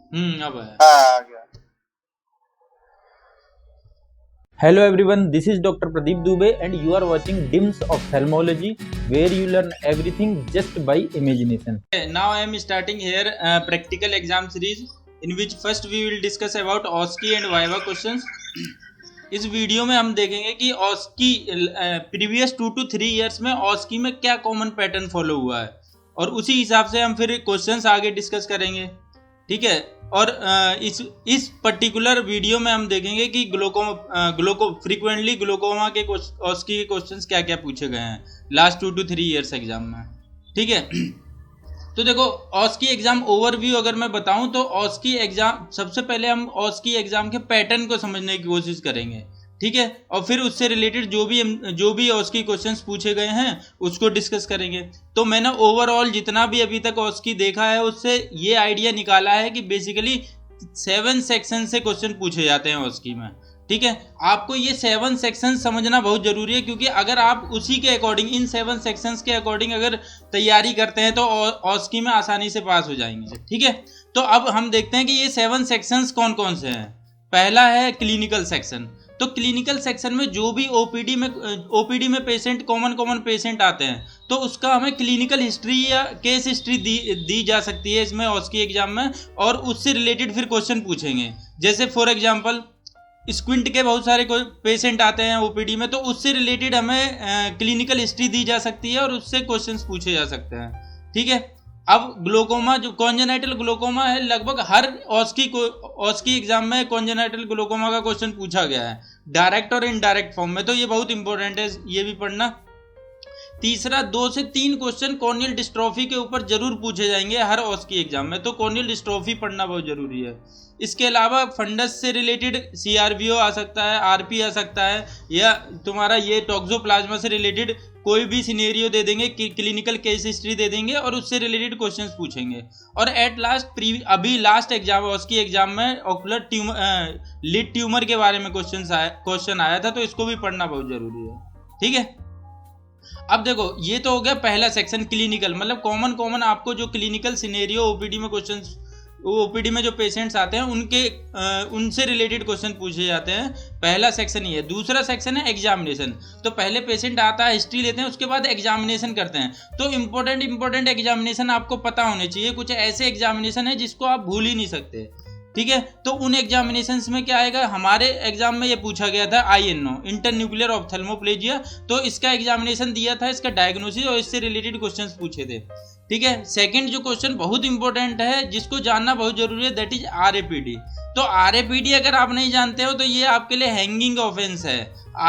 अब है। हाँ आ गया। Hello everyone, this is Dr. Pradeep Dubey and you are watching DIMS Ophthalmology where you learn everything just by imagination. Now I am starting here practical exam series in which first we will discuss about OSCE and Viva questions. इस video में हम देखेंगे कि OSCE previous 2 to 3 years में OSCE में क्या common pattern follow हुआ है और उसी हिसाब से हम फिर क्वेश्चंस आगे डिस्कस करेंगे, ठीक है। और इस पर्टिकुलर वीडियो में हम देखेंगे कि फ्रीक्वेंटली ग्लोकोमा के OSCE के क्वेश्चंस क्या क्या पूछे गए हैं लास्ट 2 to 3 ईयर्स एग्जाम में, ठीक है। तो देखो OSCE एग्जाम ओवरव्यू अगर मैं बताऊं तो OSCE एग्जाम सबसे पहले हम OSCE एग्जाम के पैटर्न को समझने की कोशिश करेंगे, ठीक है, और फिर उससे रिलेटेड जो भी OSCE क्वेश्चंस पूछे गए हैं उसको डिस्कस करेंगे। तो मैंने ओवरऑल जितना भी अभी तक OSCE देखा है उससे ये आइडिया निकाला है कि बेसिकली 7 सेक्शन से क्वेश्चन पूछे जाते हैं OSCE में, ठीक है। आपको ये 7 सेक्शन समझना बहुत जरूरी है क्योंकि अगर आप उसी के अकॉर्डिंग इन 7 सेक्शंस के अकॉर्डिंग अगर तैयारी करते हैं तो OSCE में आसानी से पास हो जाएंगे, ठीक है। तो अब हम देखते हैं कि ये 7 सेक्शंस कौन कौन से हैं। पहला है क्लिनिकल सेक्शन। तो क्लिनिकल सेक्शन में जो भी ओपीडी में पेशेंट कॉमन पेशेंट आते हैं तो उसका हमें क्लिनिकल हिस्ट्री या केस हिस्ट्री दी जा सकती है इसमें OSCE एग्जाम में, और उससे रिलेटेड फिर क्वेश्चन पूछेंगे। जैसे फॉर एग्जांपल स्क्विंट के बहुत सारे पेशेंट आते हैं ओपीडी में, तो उससे रिलेटेड हमें क्लिनिकल हिस्ट्री दी जा सकती है और उससे क्वेश्चंस पूछे जा सकते हैं, ठीक है। अब ग्लोकोमा जो कॉन्जेनाइटल ग्लोकोमा है, लगभग हर OSCE एग्जाम में कॉन्जेनाइटल ग्लोकोमा का क्वेश्चन पूछा गया है डायरेक्ट और इनडायरेक्ट फॉर्म में, तो ये बहुत इंपॉर्टेंट है, ये भी पढ़ना। तीसरा 2 से 3 क्वेश्चन कॉर्नियल डिस्ट्रॉफी के ऊपर जरूर पूछे जाएंगे हर OSCE एग्जाम में, तो कॉर्नियल डिस्ट्रॉफी पढ़ना बहुत जरूरी है। इसके अलावा फंडस से रिलेटेड CRVO आ सकता है, RP आ सकता है, या तुम्हारा ये टॉक्सोप्लाज्मा से रिलेटेड कोई भी सिनेरियो दे देंगे, क्लिनिकल केस हिस्ट्री दे देंगे और उससे रिलेटेड क्वेश्चंस पूछेंगे। और एट लास्ट अभी लास्ट एग्जाम OSCE एग्जाम में ऑकुलर लिड ट्यूमर के बारे में क्वेश्चन आया था, तो इसको भी पढ़ना बहुत जरूरी है, ठीक है। अब देखो ये तो हो गया पहला सेक्शन क्लिनिकल, मतलब कॉमन आपको जो क्लिनिकल सिनेरियो ओपीडी में क्वेश्चंस, ओपीडी में जो पेशेंट्स आते हैं उनसे रिलेटेड क्वेश्चन पूछे जाते हैं। पहला सेक्शन ही है। दूसरा सेक्शन है एग्जामिनेशन। तो पहले पेशेंट आता है, हिस्ट्री लेते हैं, उसके बाद एग्जामिनेशन करते हैं। तो इंपॉर्टेंट एग्जामिनेशन आपको पता होने चाहिए। कुछ ऐसे एग्जामिनेशन है जिसको आप भूल ही नहीं सकते, ठीक है। तो उन एग्जामिनेशंस में क्या आएगा, हमारे एग्जाम में ये पूछा गया था INO इंटरन्यूक्लियर ऑप्थेल्मोप्लेजिया, तो इसका एग्जामिनेशन दिया था, इसका डायग्नोसिस और इससे रिलेटेड क्वेश्चंस पूछे थे, ठीक है। सेकंड जो क्वेश्चन बहुत इंपॉर्टेंट है जिसको जानना बहुत जरूरी है, दैट इज RAPD। तो RAPD अगर आप नहीं जानते हो तो ये आपके लिए हैंगिंग ऑफेंस है।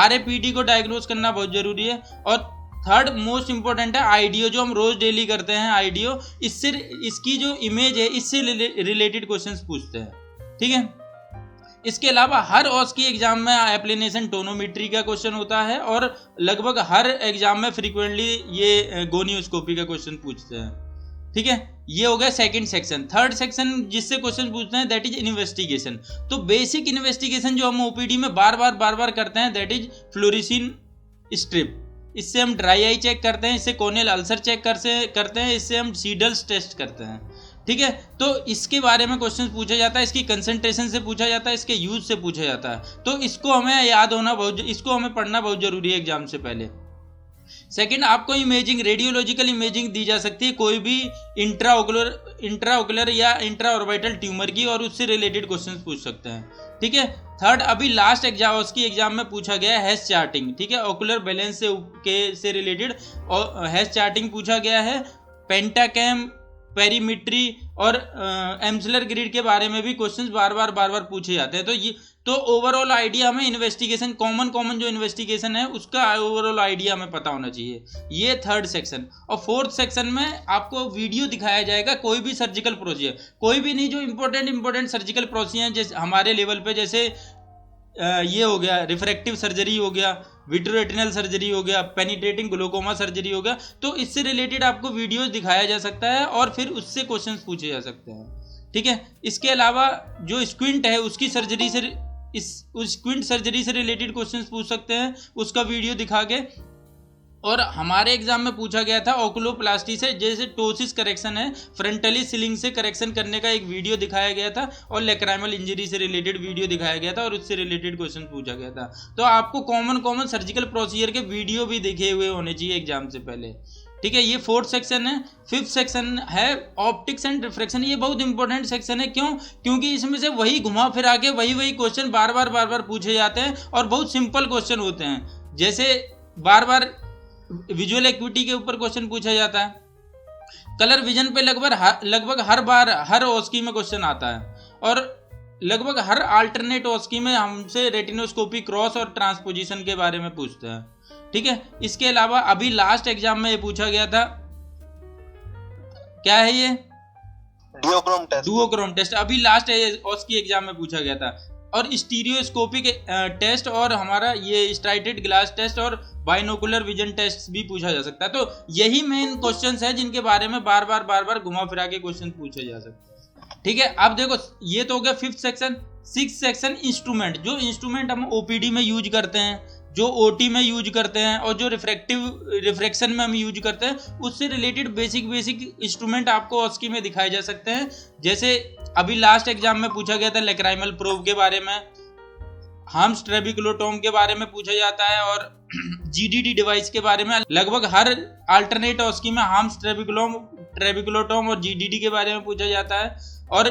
RAPD को डायग्नोज करना बहुत जरूरी है। और थर्ड मोस्ट इंपॉर्टेंट है IDO, जो हम रोज डेली करते हैं IDO, इससे इसकी जो इमेज है इससे रिलेटेड क्वेश्चंस पूछते हैं, ठीक है। इसके अलावा हर OSCE एग्जाम में एप्लीनेशन टोनोमेट्री का क्वेश्चन होता है और लगभग हर एग्जाम में फ्रीक्वेंटली ये गोनियोस्कोपी का क्वेश्चन पूछते हैं, ठीक है। ये हो गया सेकंड सेक्शन। थर्ड सेक्शन जिससे क्वेश्चन पूछते हैं दैट इज इन्वेस्टिगेशन। तो बेसिक इन्वेस्टिगेशन जो हम ओपीडी में बार बार करते हैं दैट इज फ्लोरिसिन स्ट्रिप। इससे हम ड्राई आई चेक करते हैं, इससे कोनियल अल्सर चेक करते हैं, इससे हम सीडल्स टेस्ट करते हैं, ठीक है। तो इसके बारे में क्वेश्चन पूछा जाता है, इसकी कंसंट्रेशन से पूछा जाता है, इसके यूज से पूछा जाता है। तो इसको हमें याद होना इसको हमें पढ़ना बहुत जरूरी है एग्जाम से पहले। सेकंड, आपको इमेजिंग, रेडियोलॉजिकल इमेजिंग दी जा सकती है कोई भी इंट्राओकुलर या इंट्राऑर्बिटल ट्यूमर की, और उससे रिलेटेड क्वेश्चंस पूछ सकते हैं, ठीक है। थर्ड, अभी लास्ट OSCE एग्जाम में पूछा गया है हेस चार्टिंग, ठीक है। ऑकुलर बैलेंस से रिलेटेड हेस चार्टिंग पूछा गया है। पेंटाकैम, पेरीमेट्री और एम्सलर ग्रिड के बारे में भी क्वेश्चंस बार बार पूछे जाते हैं। तो ओवरऑल आइडिया हमें इन्वेस्टिगेशन कॉमन जो इन्वेस्टिगेशन है उसका ओवरऑल आइडिया हमें पता होना चाहिए। ये थर्ड सेक्शन। और फोर्थ सेक्शन में आपको वीडियो दिखाया जाएगा कोई भी सर्जिकल प्रोसीजर, कोई भी नहीं, जो इंपॉर्टेंट सर्जिकल प्रोसीजर जैसे हमारे लेवल पे, जैसे ये हो गया रिफ्रैक्टिव सर्जरी हो गया, विट्रोरेटिनल सर्जरी हो गया, पेनिट्रेटिंग ग्लोकोमा सर्जरी हो गया, तो इससे रिलेटेड आपको वीडियोस दिखाया जा सकता है और फिर उससे क्वेश्चंस पूछे जा सकते हैं, ठीक है। इसके अलावा जो स्क्विंट है उसकी सर्जरी से उस स्क्विंट सर्जरी से रिलेटेड क्वेश्चंस पूछ सकते हैं, उसका वीडियो दिखा के और हमारे एग्जाम में पूछा गया था ओकुलोप्लास्टी से, जैसे टोसिस करेक्शन है, फ्रंटली सीलिंग से करेक्शन करने का एक वीडियो दिखाया गया था और लेक्राइमल इंजरी से रिलेटेड वीडियो दिखाया गया था और उससे रिलेटेड क्वेश्चन पूछा गया था। तो आपको कॉमन सर्जिकल प्रोसीजर के वीडियो भी दिखे हुए होने चाहिए एग्जाम से पहले, ठीक है। ये 4th सेक्शन है। 5th सेक्शन है ऑप्टिक्स एंड रिफ्रैक्शन। ये बहुत इंपॉर्टेंट सेक्शन है। क्यों? क्योंकि इसमें से वही घुमा फिरा के वही क्वेश्चन बार बार पूछे जाते हैं और बहुत सिंपल क्वेश्चन होते हैं। जैसे बार बार विजुअल एक्विटी के ऊपर क्वेश्चन पूछा जाता है। कलर विजन पे लगभग हर बार हर ओस्की में क्वेश्चन आता है और लगभग हर अल्टरनेट ओस्की में हमसे रेटिनोस्कोपी क्रॉस और ट्रांसपोजिशन के बारे में पूछते हैं, ठीक है। इसके अलावा अभी लास्ट एग्जाम में ये पूछा गया था, क्या है ये? डुओक्रोम टेस्ट अभी लास्ट ओस्की एग्जाम में पूछा गया था। और स्टीरियोस्कोपिक टेस्ट और हमारा ये स्ट्राइटेड ग्लास टेस्ट और बाइनोकुलर विजन टेस्ट भी पूछा जा सकता है। तो यही मेन क्वेश्चंस है जिनके बारे में बार बार घुमा फिरा के क्वेश्चन पूछे जा सकते हैं, ठीक है। अब देखो ये तो हो गया 5th section. 6th section instrument, जो इंस्ट्रूमेंट हम ओपीडी में यूज करते हैं, जो ओटी में यूज करते हैं और जो रिफ्रैक्शन में हम यूज करते हैं, उससे रिलेटेड बेसिक इंस्ट्रूमेंट आपको ओस्की में दिखाए जा सकते हैं। जैसे अभी लास्ट एग्जाम में पूछा गया था लेक्राइमल प्रोब के बारे में, हार्म्स ट्रेबिकुलोटोम के बारे में पूछा जाता है और जीडीडी डिवाइस के बारे में। लगभग हर अल्टरनेट ओस्की में हार्म्स ट्रेबिकुलोटोम और जीडीडी के बारे में पूछा जाता है। और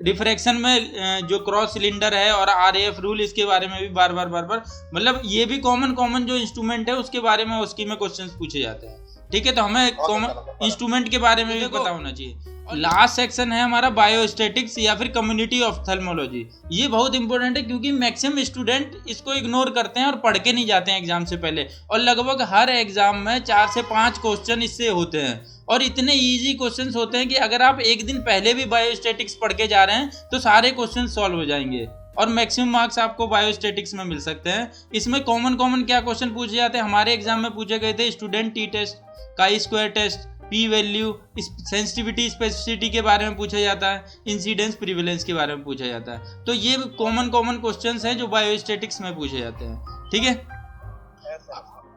रिफ्रैक्शन में जो क्रॉस सिलेंडर है और आरएएफ रूल, इसके बारे में भी बार बार मतलब ये भी कॉमन जो इंस्ट्रूमेंट है उसके बारे में उसकी में क्वेश्चंस पूछे जाते हैं, ठीक है। तो हमें कॉमन इंस्ट्रूमेंट के बारे में भी पता होना चाहिए। लास्ट सेक्शन है हमारा बायोस्टैटिक्स या फिर कम्युनिटी ऑफ्थेल्मोलॉजी। ये बहुत इंपॉर्टेंट है क्योंकि मैक्सिमम स्टूडेंट इसको इग्नोर करते हैं और पढ़ के नहीं जाते हैं एग्जाम से पहले, और लगभग हर एग्जाम में 4 से 5 क्वेश्चन इससे होते हैं और इतने इजी क्वेश्चंस होते हैं कि अगर आप एक दिन पहले भी बायोस्टैटिक्स पढ़ के जा रहे हैं तो सारे क्वेश्चन सॉल्व हो जाएंगे और मैक्सिमम मार्क्स आपको बायोस्टैटिक्स में मिल सकते हैं। इसमें कॉमन क्या क्वेश्चन पूछे जाते हैं? हमारे एग्जाम में पूछे गए थे student t test, chi square test, P value, sensitivity specificity के बारे में पूछा जाता है, इंसिडेंस प्रिविलेंस के बारे में पूछा जाता है। तो ये कॉमन क्वेश्चंस हैं जो बायोस्टैटिक्स में पूछे जाते हैं, ठीक है।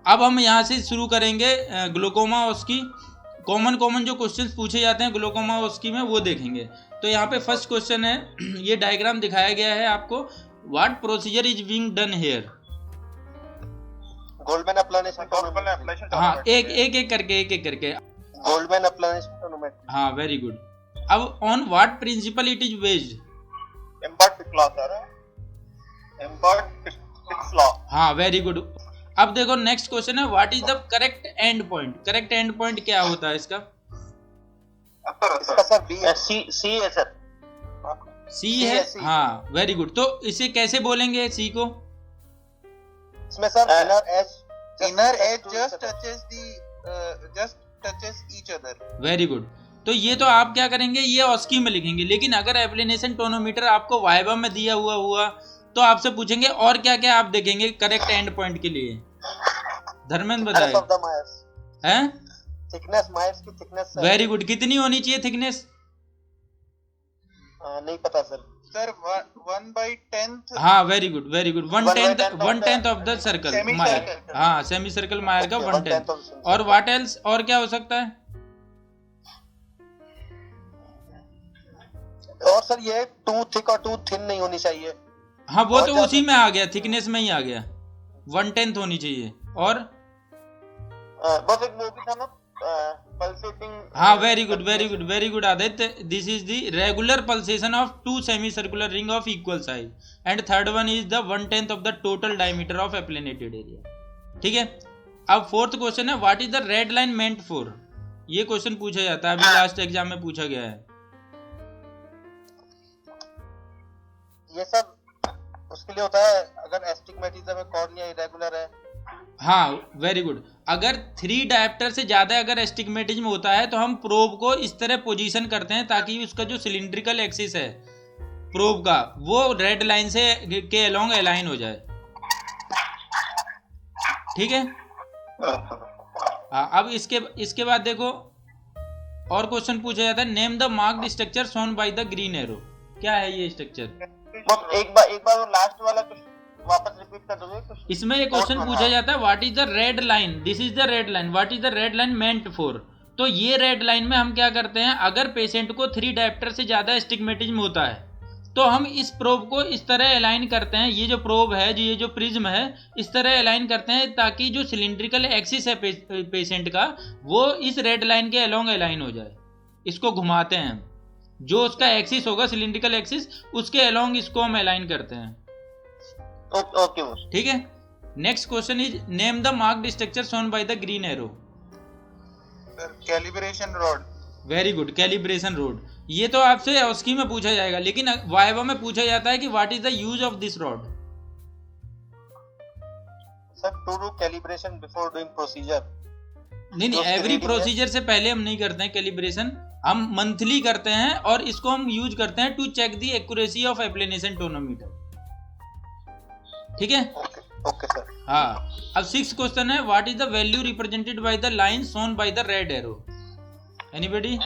अब हम यहाँ से शुरू करेंगे ग्लूकोमा ओस्की। कॉमन जो क्वेश्चंस पूछे जाते हैं ग्लूकोमा ओस्की में वो देखेंगे। तो यहाँ पे फर्स्ट क्वेश्चन है, ये डायग्राम दिखाया गया है आपको। What procedure is being done here? Goldmann applanation. हाँ, एक करके गोल्डमैन एप्लानेशन। हाँ, वेरी गुड। अब on what principle it is based? Imbert law. हाँ, वेरी गुड। अब देखो नेक्स्ट क्वेश्चन है, what is the correct end point? Correct end point क्या होता है इसका? इसका सर बी सी है सर। सी है। हाँ, वेरी गुड। तो इसे कैसे बोलेंगे सी को? इसमें sir inner edge just touches each other. Very good. तो ये तो आप क्या करेंगे, ये ओस्की में लिखेंगे। लेकिन अगर एप्लीनेशन टोनोमीटर आपको वाइवा में दिया हुआ तो आपसे पूछेंगे और क्या क्या आप देखेंगे करेक्ट एंड पॉइंट के लिए? धर्मेंद्र बताए हैं। थिकनेस, मायर्स की थिकनेस। Very good. कितनी होनी चाहिए थिकनेस? नहीं पता सर। सर 1/10। हाँ, very good 1/10 of the circle मायर। हाँ, सेमी सर्कल मायर का 1/10। और व्हाट एल्स? और क्या हो सकता है? और सर ये टू थिक और टू थिन नहीं होनी चाहिए। हाँ, वो तो उसी में आ गया, थिकनेस में ही आ गया। 1/10 होनी चाहिए। और बस एक वो भी था ना, पल्सेटिंग। हाँ, very good Aditya. This is the regular pulsation of 2 semi circular ring of equal size and third one is the 1/10 of the total diameter of applanated area, ठीक है। अब 4th क्वेश्चन है, what is the red line meant for? ये question पूछा जाता है, अभी last exam में पूछा गया है। ये सब उसके लिए होता है अगर एस्टिग्मेटिज्म में कॉर्निया इरेगुलर है। हाँ, वेरी गुड। अगर 3 डायप्टर से ज्यादा अगर एस्टिग्मेटिज्म होता है तो हम प्रोब को इस तरह पोजीशन करते हैं ताकि उसका जो सिलिंड्रिकल एक्सिस है प्रोब का वो रेड लाइन से के अलोंग अलाइन हो जाए, ठीक है। हाँ, अब इसके बाद देखो और क्वेश्चन पूछा जाता है, name the marked structure shown by the green arrow. क्या है ये स्ट्रक्चर? एक बार वो लास्ट वाला वापस रिपीट कर दोगे कुछ? इसमें ये क्वेश्चन हाँ। पूछा जाता है what is the red line, this is the red line, what is the red line meant for. तो ये रेड लाइन में हम क्या करते हैं, अगर पेशेंट को 3 डायप्टर से ज़्यादा एस्टिग्मेटिज्म होता है तो हम इस प्रोब को इस तरह अलाइन करते हैं, ये जो प्रोब है, जो ये जो प्रिज्म है, इस तरह अलाइन करते हैं ताकि जो सिलिंड्रिकल एक्सिस है पेशेंट का वो इस रेड लाइन के अलोंग अलाइन हो जाए। इसको घुमाते हैं, जो उसका एक्सिस होगा सिलिंड्रिकल एक्सिस उसके अलोंग इसको हम अलाइन करते हैं। Okay boss. ठीक है। Next question is name the marked structure shown by the green arrow. Sir, calibration rod. Very good, calibration road. ये तो आपसे ऑस्की में पूछा जाएगा, लेकिन वाइवा में पूछा जाता है कि what is the use of this rod. Sir to do calibration before doing procedure. नहीं तो उसकी एवरी reading है? प्रोसीजर से पहले हम नहीं करते हैं कैलिब्रेशन, हम मंथली करते हैं और इसको हम यूज करते हैं to check the accuracy of applanation tonometer. ठीक है। Okay sir. हाँ, अब 6th क्वेश्चन है what is the value represented by the line shown by the red arrow. Anybody?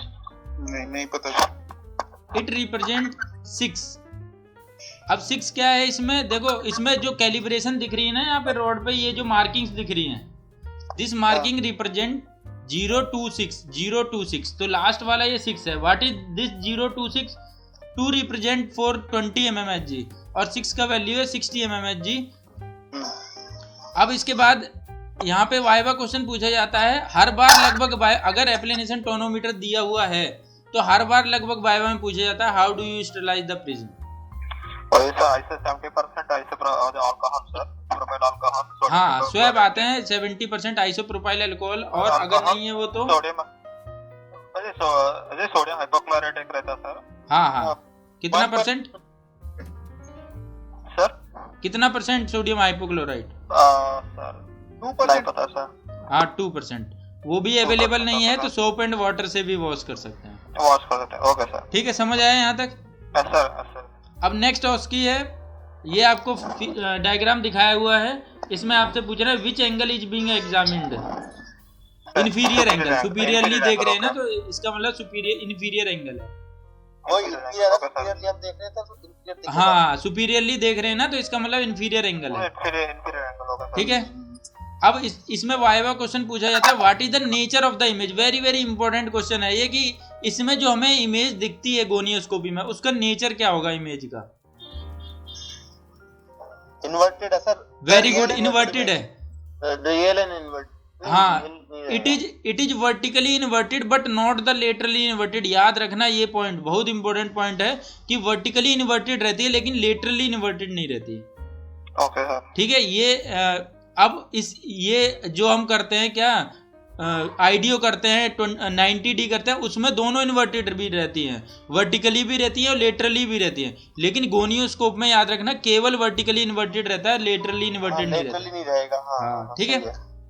नहीं पता सर। It represent 6। अब 6 क्या है इसमें, देखो इसमें जो कैलिब्रेशन दिख रही है ना यहाँ पे रोड पे, ये जो मार्किंग्स दिख रही हैं, दिस मार्किंग रिप्रेजेंट 026 तो लास्ट वाला ये 6 है। What is this 026? 2 represent for 20 mmHg और 6 का वैल्यू है 60 mmHg। अब इसके बाद यहाँ पे वाइवा क्वेश्चन पूछा जाता है हर बार लगभग अगर एप्लेनेशन टोनोमीटर दिया हुआ है तो हर बार लगभग वाइवा में पूछा जाता है how do you sterilize the prism. ऐसे 70% अल्कोहल सर, प्रोपाइल अल्कोहल। हाँ, स्वैब आते हैं 70% आइसोप्रोपाइल अल्कोहल, और अगर नहीं है वो तो सोडियम, सोडियम हाइपोक्लोराइट एक रहता सर। हाँ कितना परसेंट, सर कितना परसेंट सोडियम हाइपोक्लोराइट? सर 2% पता सर। हाँ 2%। वो भी अवेलेबल नहीं है तो सोप एंड वाटर से भी वॉश कर सकते हैं। वॉश कर देते हैं। Okay sir. ठीक है, समझ आया यहाँ तक? Yes sir. अब नेक्स्ट ऑस्की है, ये आपको डायग्राम दिखाया हुआ है, इसमें आपसे पूछ रहा है which angle is being examined. Inferior angle, superiorly देख रहे हैं ना, तो इसका मतलब सुपीरियर इन्फीरियर एंगल है। वो इंफीरियर हम देख रहे थे तो इंफीरियर। हाँ, सुपीरियरली देख रहे हैं ना, तो इसका मतलब इन्फीरियर एंगल है। इंफीरियर एंगल होगा। ठीक है। अब इसमें वाइवा क्वेश्चन पूछा जाता है what is the nature of the image. Very very important question है ये, कि इसमें जो हमें इमेज दिखती है गोनियोस्कोपी में, उसका नेचर क्या होगा इमेज का? इन्वर्टेड है सर। वेरी गुड, इन्वर्टेड है। Real and inverted. हाँ, it is vertically inverted but not the laterally inverted. याद रखना ये पॉइंट, बहुत इंपॉर्टेंट पॉइंट है कि वर्टिकली इन्वर्टेड रहती है लेकिन लेटरली इन्वर्टेड नहीं रहती। Okay sir. ठीक है। अब ये जो हम करते हैं क्या, आईडियो करते हैं 90D करते हैं, उसमें दोनों इन्वर्टेड भी रहती हैं, वर्टिकली भी रहती हैं और लेटरली भी रहती हैं। लेकिन गोनियोस्कोप में याद रखना केवल वर्टिकली इन्वर्टेड रहता है, लेटरली इन्वर्टेड नहीं रहता। नहीं रहेगा। हाँ, ठीक है।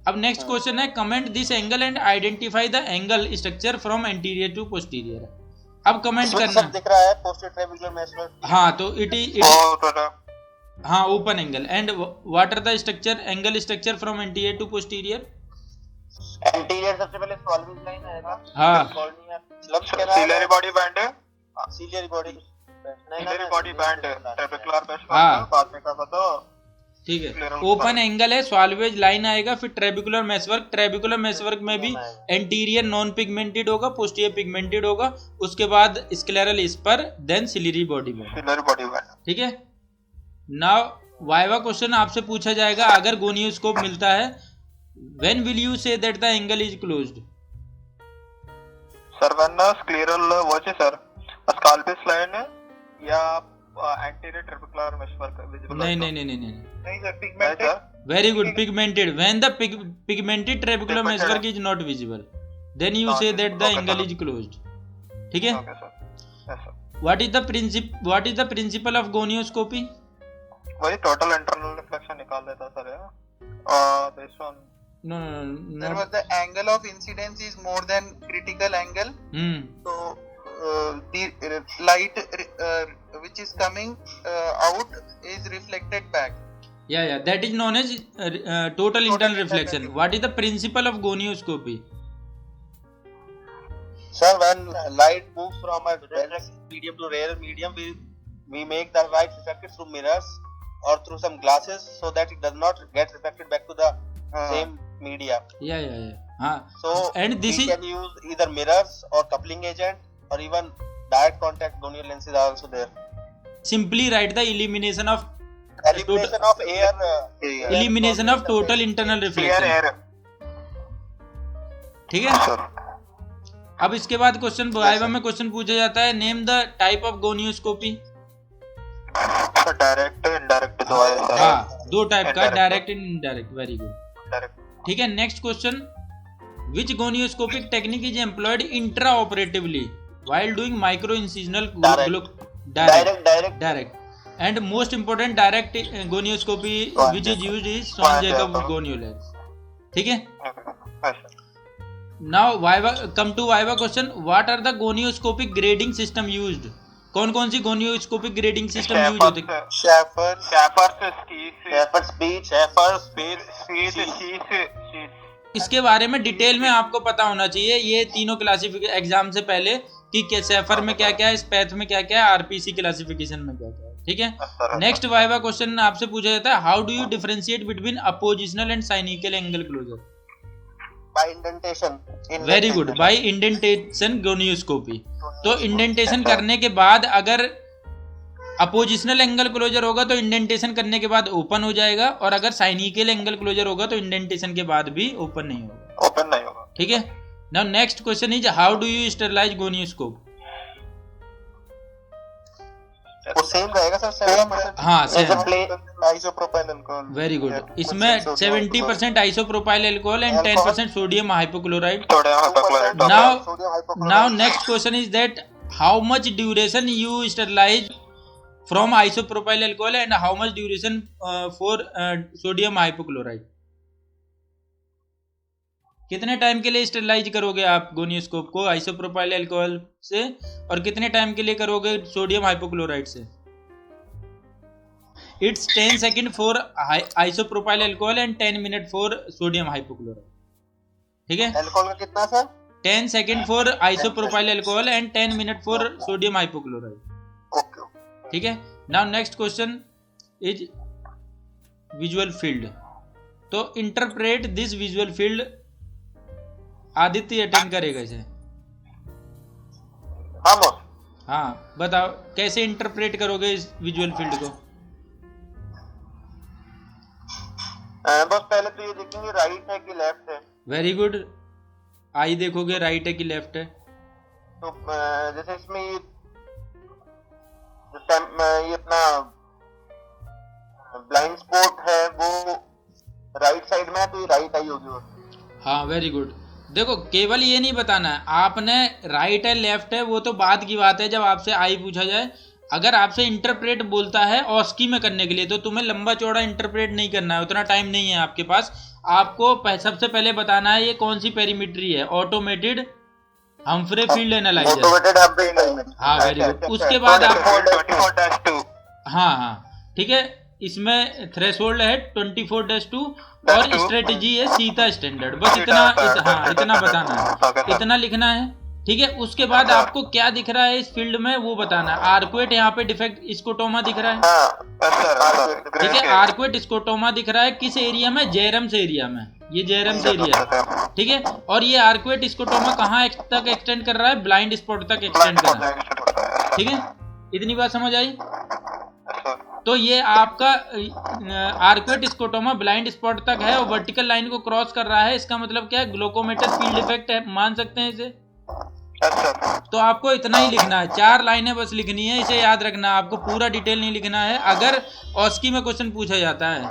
अब नेक्स्ट क्वेश्चन है comment this angle and identify the angle structure from anterior to posterior. अब कमेंट करना दिख रहा है पोस्टीरियर ट्रायंगुलर मेसोर। हाँ, तो इट हाँ open angle and what are the structure, angle structure from anterior to posterior. Anterior सबसे पहले सॉल्विंग लाइन आएगा। हाँ, सिलियरी बॉडी बैंड है। Ciliary body band trabecular base. हाँ। बाद में का तो ठीक है। ओपन एंगल है, सॉल्वेज लाइन आएगा, फिर ट्रेबिकुलर मेसवर्क। ट्रेबिकुलर मेसवर्क में भी एंटीरियर नॉन पिगमेंटेड होगा, पोस्टीरियर पिगमेंटेड होगा, उसके बाद scleral spur, then ciliary body band. ठीक है। नाउ वाइवा क्वेश्चन आपसे पूछा जाएगा अगर गोनियोस्कोप मिलता है, when will you say that the angle is closed. Sir when scleral watch sir Schwalbe's line या एंटीरियर ट्रेबेकुलर मेसवर्क विजिबल। नहीं sir pigmented. Very good, pigmented. When the pigmented trabecular meshwork is not visible then you say that the angle is closed. ठीक है। Okay sir. Yes sir. What is the principle of gonioscopy? वही total internal reflection निकाल देता sir है। Based on No. There was the angle of incidence is more than critical angle. So the light which is coming out is reflected back. Yeah. That is known as total internal reflection. What is the principle of gonioscopy? Sir, when light moves from a dense medium to rare medium, we make the light reflected through mirrors or through some glasses so that it does not get reflected back to the same media. Yeah. हाँ. So And this we is can use either mirrors or coupling agent or even direct contact gonio lenses are also there. simply write the elimination of Air. elimination of total internal Clear reflection. air. ठीक है. Sir. अब इसके बाद question viva में question पूछा जाता है, name the type of gonioscopy. Sir, direct, indirect दो है sir. हाँ, दो टाइप का, Indirect. Direct and indirect. Very good. Direct. ठीक है. Next question, which gonioscopic technique is employed intra operatively while doing micro incisional direct and most important direct gonioscopy which is used is Swan Jacob gonio lens. ठीक है. हाँ, sir. Now viva, come to viva question, what are the gonioscopic grading system used. कौन कौन सी gonioscopic grading system use होते हैं. इसके बारे में डिटेल में आपको पता होना चाहिए, ये तीनों क्लासिफिकेशन एग्जाम से पहले, कि सैफर में क्या क्या है, स्पैथ में क्या क्या है, आरपीसी क्लासिफिकेशन में क्या क्या है. ठीक है. नेक्स्ट वाइवा क्वेश्चन आपसे पूछा जाता है, how do you differentiate between appositional and synechial angle closure. By indentation. Very good. By indentation gonioscopy. तो इंडेंटेशन करने के बाद अगर अपोजिशनल एंगल क्लोजर होगा तो इंडेंटेशन करने के बाद ओपन हो जाएगा, और अगर साइनिकल एंगल क्लोजर होगा तो इंडेंटेशन के बाद भी ओपन नहीं होगा. ओपन नहीं होगा. ठीक है. Now next question is, how do you sterilize gonioscope. वो सेम रहेगा सर, 70%. हाँ, same. Isopropyl alcohol. Very good. इसमें 70% isopropyl alcohol and 10% sodium hypochloride. थोड़ा hypochlorite. Now next question is that how much duration you sterilize from isopropyl alcohol and how much duration for sodium hypochlorite. कितने time के लिए sterilise करोगे आप गोनियोस्कोप को isopropyl alcohol से, और कितने टाइम के लिए करोगे सोडियम हाइपोक्लोराइड से. It's 10 second for isopropyl alcohol and 10 minute for sodium hypochloride. ठीक है. अल्कोहल का कितना sir? 10 second for isopropyl alcohol and 10 minute for sodium hypochloride. Okay. ठीक है. Now next question is visual field. तो interpret this visual field. Aditya attend करेगा इसे. हाँ बॉस. हाँ, बताओ कैसे इंटरप्रेट करोगे इस विजुअल फील्ड को. बस पहले तो ये देखेंगे राइट है कि लेफ्ट है. Very good. आई देखोगे राइट है कि लेफ्ट है. तो जैसे इसमें ये अपना ब्लाइंड स्पॉट है वो राइट साइड में है, तो ये राइट आई होगी वो. हाँ, वेरी गुड. देखो, केवल ये नहीं बताना है आपने राइट है लेफ्ट है, वो तो बाद की बात है जब आपसे आई पूछा जाए. अगर आपसे इंटरप्रेट बोलता है ऑस्की में करने के लिए, तो तुम्हें लंबा चौड़ा इंटरप्रेट नहीं करना है, उतना टाइम नहीं है आपके पास. आपको सबसे पहले बताना है ये कौन सी पेरीमेट्री है. Automated Humphrey field analyser. हाँ, वेरी गुड. उसके बाद आप हाँ ठीक है. इसमें थ्रेशोल्ड है 24-2 और स्ट्रेटजी है सीता स्टैंडर्ड. बस इतना बताना है, इतना लिखना है. ठीक है. उसके बाद आपको क्या दिख रहा है इस फील्ड में वो बताना है. आर्कुएट यहाँ पे डिफेक्ट स्कोटोमा दिख रहा है. ठीक है. आर्कुएट स्कोटोमा दिख रहा है किस एरिया में? जेरम्स एरिया में. ये जेरम्स एरिया. ठीक है. और ये आर्कुएट स्कोटोमा कहाँ तक एक्सटेंड कर रहा है? ब्लाइंड स्पॉट तक एक्सटेंड कर रहा है. ठीक है. इतनी बात समझ आई. तो ये आपका आर्कुएट स्कोटोमा ब्लाइंड स्पॉट तक है और वर्टिकल लाइन को क्रॉस कर रहा है. इसका मतलब क्या है? ग्लूकोमेटर फील्ड इफेक्ट है, मान सकते हैं इसे. तो आपको इतना ही लिखना है, 4 लाइनें बस लिखनी है. इसे याद रखना, आपको पूरा डिटेल नहीं लिखना है अगर ऑस्की में क्वेश्चन पूछा जाता है.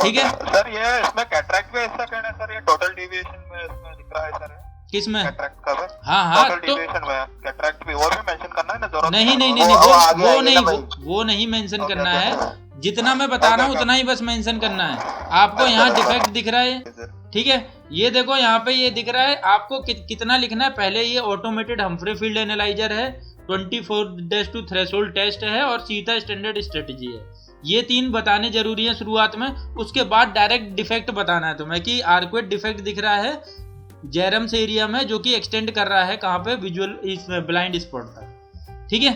ठीक है सर. ये इसमें कैटरैक्ट में ऐसा कहना है सर, ये टोटल डेविएशन में इसमें दिख रहा है सर. किसमें? कैटरैक्ट का सर. हाँ टोटल तो डेविएशन में कैटरैक्ट भी और भी मेंशन करना है ना. जरूरत नहीं, वो नहीं मेंशन करना है. जितना मैं बता रहा हूँ उतना ही बस मेंशन करना है. आपको यहाँ डिफेक्ट दिख रहा है. ठीक है. ये देखो यहाँ पे ये दिख रहा है. आपको कितना लिखना है? पहले ये ऑटोमेटेड हम्फ्रे फील्ड एनालाइजर है, 24-2 थ्रेशोल्ड टेस्ट है और सीता स्टैंडर्ड स्ट्रेटजी है. ये 3 बताने जरूरी है शुरुआत में. उसके बाद डायरेक्ट डिफेक्ट बताना है तुम्हें कि आर्कुएट डिफेक्ट दिख रहा है जेरम्स एरिया में, जो कि एक्सटेंड कर रहा है कहाँ पे? विजुअल इसमें ब्लाइंड स्पॉट तक. ठीक है.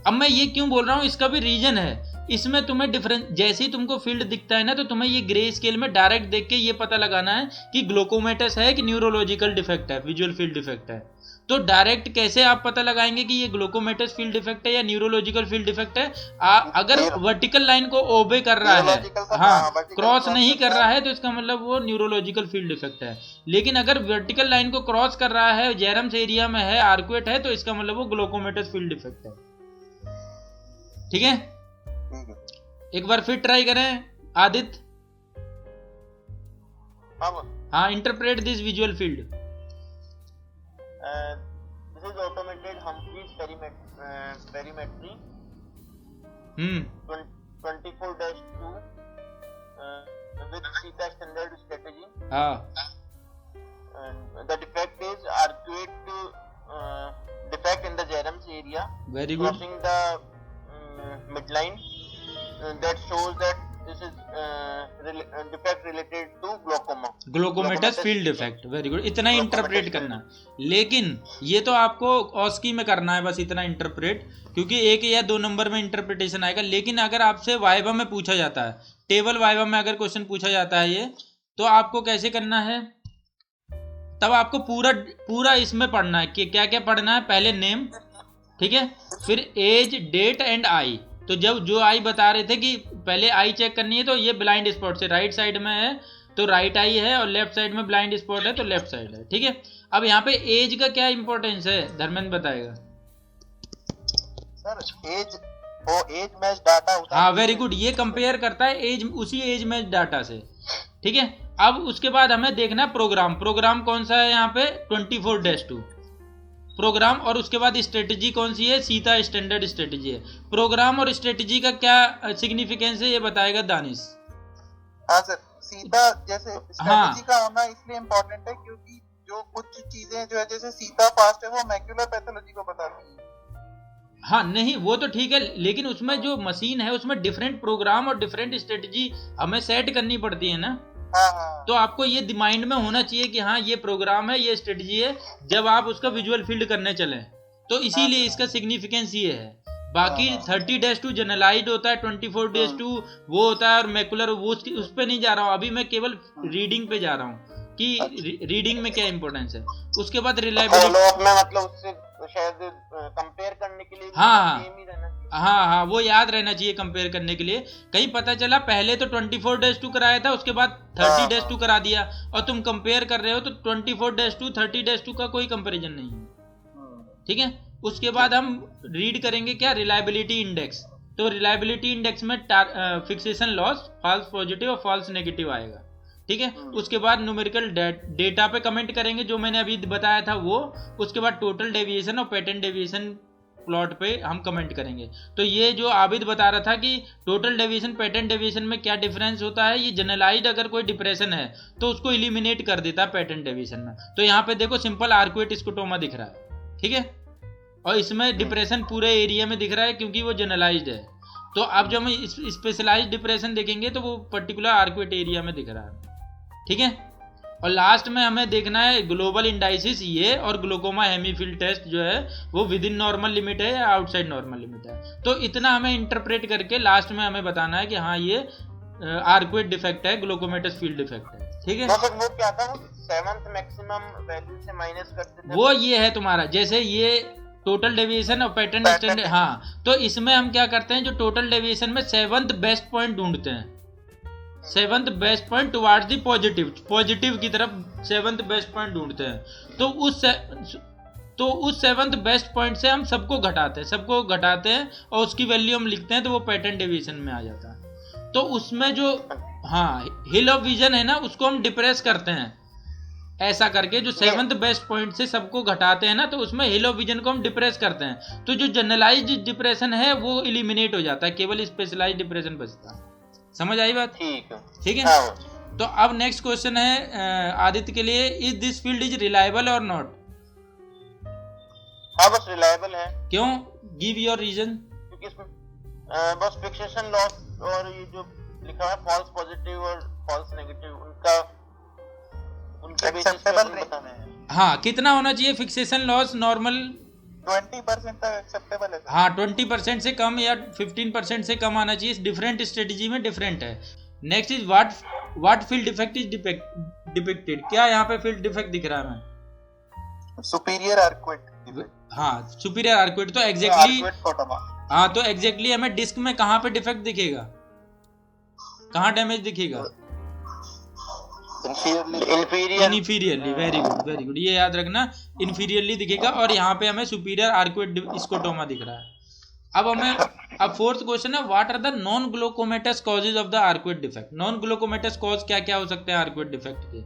अब मैं ये क्यों बोल रहा हूँ, इसका भी रीजन है इसमें तुम्हें डिफरेंस, जैसे ही तुमको फील्ड दिखता है ना तो तुम्हें ये ग्रे स्केल में डायरेक्ट देख के ये पता लगाना है कि ग्लूकोमेटस है कि न्यूरोलॉजिकल डिफेक्ट है, विजुअल फील्ड डिफेक्ट है। तो डायरेक्ट कैसे आप पता लगाएंगे कि ये ग्लूकोमेटस फील्ड डिफेक्ट है या न्यूरोलॉजिकल फील्ड डिफेक्ट है? अगर वर्टिकल लाइन को ओबे कर रहा है, हाँ, क्रॉस नहीं कर रहा है, तो इसका मतलब वो न्यूरोलॉजिकल फील्ड डिफेक्ट है। लेकिन अगर वर्टिकल लाइन को क्रॉस कर रहा है, जेरम्स एरिया में है, आर्कुएट है, तो इसका मतलब वो ग्लूकोमेटस फील्ड डिफेक्ट है। ठीक है, एक बार फिर ट्राई करें आदित्य। हाँ, interpret this visual field. This is automated Humphreys perimetry. 24-2 with CETA standard strategy. And the defect is arcuate defect in the Jerem's area. Very good. Crossing the midline. That shows that this is defect related to glaucoma. Glaucomatous field defect. Very good, इतना ही interpret करना है। लेकिन ये तो आपको ऑस्की में करना है, बस इतना इंटरप्रेट, क्योंकि 1 या 2 नंबर में इंटरप्रिटेशन आएगा। लेकिन अगर आपसे वाइवा में पूछा जाता है, टेबल वाइवा में अगर क्वेश्चन पूछा जाता है ये, तो आपको कैसे करना है, तब आपको पूरा इसमें पढ़ना है कि क्या क्या पढ़ना है। पहले नेम, ठीक है, फिर एज, डेट एंड आई। तो जब जो आई बता रहे थे कि पहले आई चेक करनी है, तो ये ब्लाइंड स्पॉट से राइट साइड में है तो राइट आई है, और लेफ्ट साइड में ब्लाइंड स्पॉट है तो लेफ्ट साइड है। ठीक है, अब यहाँ पे एज का क्या इंपॉर्टेंस है, धर्मेंद्र बताएगा। सर एज मैच डाटा होता है। हाँ, वेरी गुड, ये कंपेयर करता है एज, उसी एज मैच डाटा से। ठीक है, अब उसके बाद हमें देखना है प्रोग्राम कौन सा है यहाँ पे, 24-2 प्रोग्राम, और उसके बाद स्ट्रेटेजी कौन सी है, सीता स्टैंडर्ड स्ट्रेटेजी है। प्रोग्राम और स्ट्रेटेजी का क्या सिग्निफिकेंस है, ये बताएगा दानिश। हाँ सर, सीता जैसे स्ट्रेटेजी का होना इसलिए इम्पोर्टेंट है क्योंकि जो कुछ चीजें जो है जैसे सीता फास्ट है वो मैक्युलर पैथोलॉजी को बताती है। हाँ नहीं, वो तो ठीक है, लेकिन उसमें जो मशीन है उसमें डिफरेंट प्रोग्राम और डिफरेंट स्ट्रेटेजी हमें सेट करनी पड़ती है ना। हाँ। तो आपको ये माइंड में होना चाहिए कि हाँ ये प्रोग्राम है, ये स्ट्रेटजी है, जब आप उसका विजुअल फील्ड करने चले, तो इसीलिए इसका सिग्निफिकेंस ये है। बाकी 30-2 जनरलाइज्ड होता है, 24-2 वो होता है, और मैकुलर वो उस पे नहीं जा रहा हूँ अभी, मैं केवल रीडिंग पे जा रहा हूँ कि रीडिंग में क्या इंपॉर्टेंस है। उसके बाद रिलायबिलिटी में मतलब उससे शायद कंपेयर करने के लिए हाँ, वो याद रहना चाहिए कंपेयर करने के लिए। कहीं पता चला पहले तो 24-2 कराया था, उसके बाद 30-2 करा दिया, और तुम कंपेयर कर रहे हो, तो 24-2 30-2 का कोई कंपैरिजन नहीं है। ठीक है, उसके बाद हम रीड करेंगे क्या, रिलायबिलिटी इंडेक्स। तो रिलायबिलिटी इंडेक्स में फिक्सेशन लॉस, फॉल्स पॉजिटिव और फॉल्स नेगेटिव आएगा। ठीक है, उसके बाद न्यूमेरिकल डेटा पे कमेंट करेंगे जो मैंने अभी बताया था वो। उसके बाद टोटल डेविएशन और पैटर्न डेविएशन प्लॉट पे हम कमेंट करेंगे। तो ये जो आबिद बता रहा था कि टोटल डेविएशन पैटर्न डेविएशन में क्या डिफरेंस होता है, ये जनरलाइज्ड अगर कोई डिप्रेशन है तो उसको इलिमिनेट कर देता है पैटर्न डेविएशन में। तो यहाँ पे देखो सिंपल आर्कुएट स्कोटोमा दिख रहा है। ठीक है, और इसमें डिप्रेशन पूरे एरिया में दिख रहा है क्योंकि वो जनरलाइज्ड है। तो अब जब हम स्पेशलाइज्ड डिप्रेशन देखेंगे तो वो पर्टिकुलर आर्कुएट एरिया में दिख रहा है। ठीक है, और लास्ट में हमें देखना है ग्लोबल इंडाइसिस ये, और ग्लूकोमा हेमीफील्ड टेस्ट जो है वो विद इन नॉर्मल लिमिट है या आउटसाइड नॉर्मल लिमिट है। तो इतना हमें इंटरप्रेट करके लास्ट में हमें बताना है कि हाँ ये आर्कुएट डिफेक्ट है, ग्लूकोमेटस फील्ड डिफेक्ट है। ठीक है, वो क्या था, 7th मैक्सिमम वैल्यू से माइनस करते थे, वो ये है तुम्हारा, जैसे ये टोटल डेविएशन और पैटर्न स्टैंडर्ड। हाँ, तो इसमें हम क्या करते हैं, जो टोटल डेविएशन में 7th बेस्ट पॉइंट ढूंढते हैं, 7th best point towards the positive की तरफ 7th बेस्ट पॉइंट ढूंढते हैं। तो उस 7th बेस्ट पॉइंट से हम सबको घटाते हैं और उसकी वैल्यू हम लिखते हैं, तो वो पैटर्न डेविएशन में आ जाता है। तो उसमें जो हिल ऑफ विजन है ना, उसको हम डिप्रेस करते हैं ऐसा करके, जो 7th बेस्ट पॉइंट से सबको घटाते हैं ना, तो उसमें हिल ऑफ विजन को हम डिप्रेस करते हैं। तो जो जनरलाइज्ड डिप्रेशन है वो इलिमिनेट हो जाता है, केवल स्पेशलाइज्ड डिप्रेशन बचता है। समझ आई बात? ठीक है। तो अब नेक्स्ट क्वेश्चन है आदित्य के लिए, is this field is reliable और नॉट? हाँ, बस रिलायबल है। क्यों? Give your reason. क्योंकि इसमें बस फिक्सेशन लॉस और ये जो लिखा है फॉल्स पॉजिटिव और फॉल्स नेगेटिव, उनके बेसिस पे बताना है। हाँ, कितना होना चाहिए फिक्सेशन लॉस नॉर्मल? 20% तक एक्सेप्टेबल है सर। हाँ 20% से कम या 15% से कम आना चाहिए। डिफरेंट स्ट्रेटेजी में डिफरेंट है। Next is what field defect is depicted. क्या यहाँ पे फील्ड डिफेक्ट दिख रहा है हमें? सुपीरियर आर्कवेट। हाँ सुपीरियर आर्कवेट। तो एग्जैक्टली कोटोमा। हाँ तो एग्जैक्टली हमें डिस्क में कहाँ पे डिफेक्ट दिखेगा, कहाँ डैमेज दिखेगा? इन्फीरियरली। वेरी गुड, ये याद रखना, इन्फीरियरली दिखेगा। और यहाँ पे हमें सुपीरियर आर्कवेट स्कोटोमा दिख रहा है। अब फोर्थ क्वेश्चन है, what are the non glaucomatous causes of the arcuate defect. Non glaucomatous cause क्या क्या हो सकते हैं आर्कवेट डिफेक्ट के?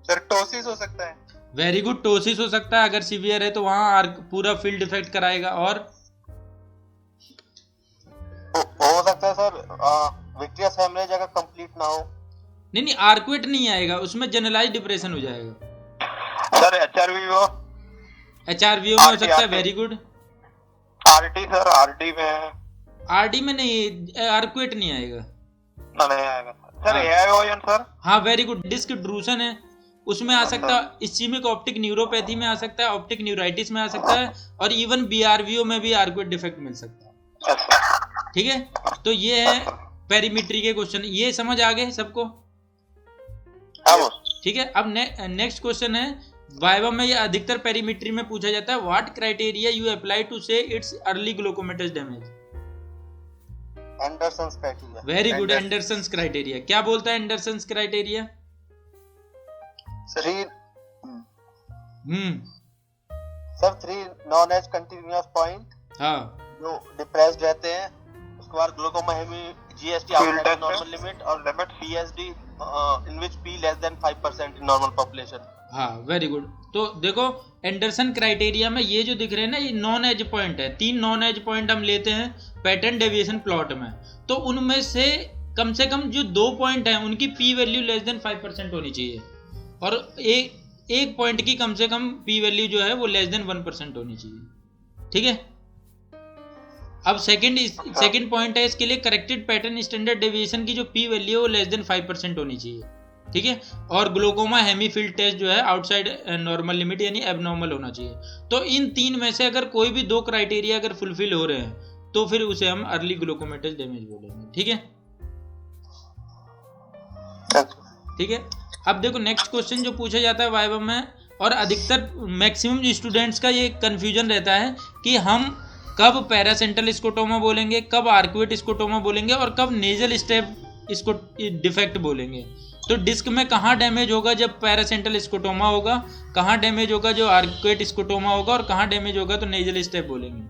सर टोसिस हो सकता है। वेरी गुड, टोसिस हो सकता है। अगर सीवियर है तो वहां पूरा फील्ड डिफेक्ट कराएगा। और हो सकता है सर विट्रियस हेमरेज अगर कंप्लीट ना हो। नहीं आर्कवेट नहीं आएगा उसमें, जनरलाइज डिप्रेशन हो जाएगा। सर एचआरवीओ में हो सकता है। Very good. RT sir, RT में, आरडी में नहीं, आर्कवेट नहीं आएगा। नहीं आएगा सर। एआईओएन सर। हाँ वेरी गुड। डिस्क ड्रूसन है उसमें आ सकता है। इस्चीमिक ऑप्टिक न्यूरोपैथी में आ सकता है, ऑप्टिक न्यूराइटिस में आ सकता है, और इवन बीआरवीओ में भी आर्कवेट डिफेक्ट मिल सकता है। ठीक है, तो ये है पेरीमेट्री के क्वेश्चन। ये समझ आ गए सबको? ठीक है। अब नेक्स्ट क्वेश्चन है, वाइवा में ये अधिकतर पेरीमेट्री में पूछा जाता है, what criteria you apply to say it's early glaucomatous damage. Anderson's criteria. Very good, Anderson's criteria. क्या बोलता है Anderson's criteria? Sir 3 non edge continuous point हाँ जो डिप्रेस्ड रहते हैं। उसके बाद glaucoma hemi GST outside normal limit और limit PSD in which P less than 5% in normal population. हाँ वेरी गुड। तो देखो एंडरसन क्राइटेरिया में ये जो दिख रहे हैं ना, ये नॉन एज पॉइंट है। 3 नॉन एज पॉइंट हम लेते हैं पैटर्न डेविएशन प्लॉट में, तो उनमें से कम जो 2 पॉइंट हैं उनकी पी वैल्यू लेस देन 5% होनी चाहिए, और एक पॉइंट की कम से कम पी वैल्यू जो है वो लेस देन 1% होनी चाहिए। ठीक है। अब सेकंड पॉइंट है इसके लिए, करेक्टेड पैटर्न स्टैंडर्ड डेविएशन की जो पी वैल्यू है वो लेस देन 5% होनी चाहिए। ठीक है। और ग्लूकोमा हेमीफील्ड टेस्ट जो है आउटसाइड नॉर्मल लिमिट यानी एबनॉर्मल होना चाहिए। तो इन 3 में से अगर कोई भी 2 क्राइटेरिया अगर फुलफिल हो रहे हैं तो फिर उसे हम अर्ली ग्लूकोमेटस डैमेज बोलेंगे। ठीक है। ठीक है। अब देखो नेक्स्ट क्वेश्चन जो पूछा जाता है वाइवा में, और अधिकतर मैक्सिमम स्टूडेंट्स का ये कंफ्यूजन रहता है कि हम कब पैरासेंटल स्कोटोमा बोलेंगे, कब आर्कवेट स्कोटोमा बोलेंगे, और कब नेजल स्टेप इसको डिफेक्ट बोलेंगे। तो डिस्क में कहाँ डैमेज होगा जब पैरासेंटल स्कोटोमा होगा, कहाँ डैमेज होगा जो आर्कवेट स्कोटोमा होगा, और कहाँ डैमेज होगा तो नेजल स्टेप बोलेंगे।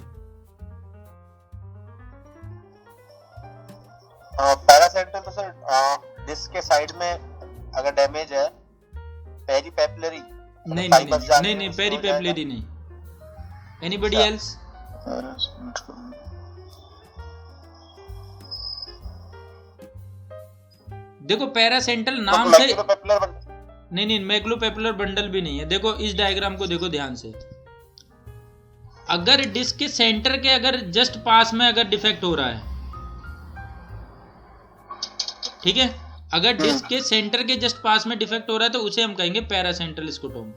पैरासेंटल तो सर डिस्क के साइड में अगर डैमेज है, पेरीपेपलरी नहीं पेरीपेपलरी नहीं। Anybody else? देखो पैरासेंटल नाम से नहीं मैक्लोपेपुलर बंडल भी नहीं है। देखो इस डायग्राम को देखो ध्यान से, अगर डिस्क के सेंटर के अगर जस्ट पास में अगर डिफेक्ट हो रहा है, ठीक है, अगर डिस्क के सेंटर के जस्ट पास में डिफेक्ट हो रहा है तो उसे हम कहेंगे पैरासेंट्रल स्कोटोमा।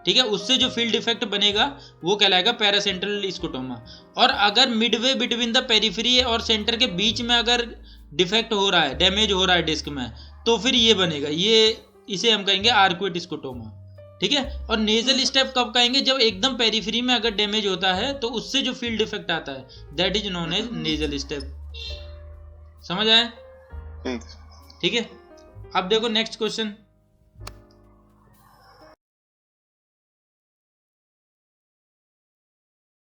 ठीक है, उससे जो फील्ड इफेक्ट बनेगा वो कहलाएगा पैरासेंट्रल स्कोटोमा। और अगर मिडवे बिटवीन द पेरिफेरी और सेंटर के बीच में अगर डिफेक्ट हो रहा है, डैमेज हो रहा है डिस्क में, तो फिर ये बनेगा, इसे हम कहेंगे आर्कवेट स्कोटोमा। ठीक है। और नेजल स्टेप कब कहेंगे? जब एकदम पेरिफेरी में अगर डैमेज होता है तो उससे जो फील्ड इफेक्ट आता है that is known as nasal step. समझ आए? ठीक है। अब देखो नेक्स्ट क्वेश्चन,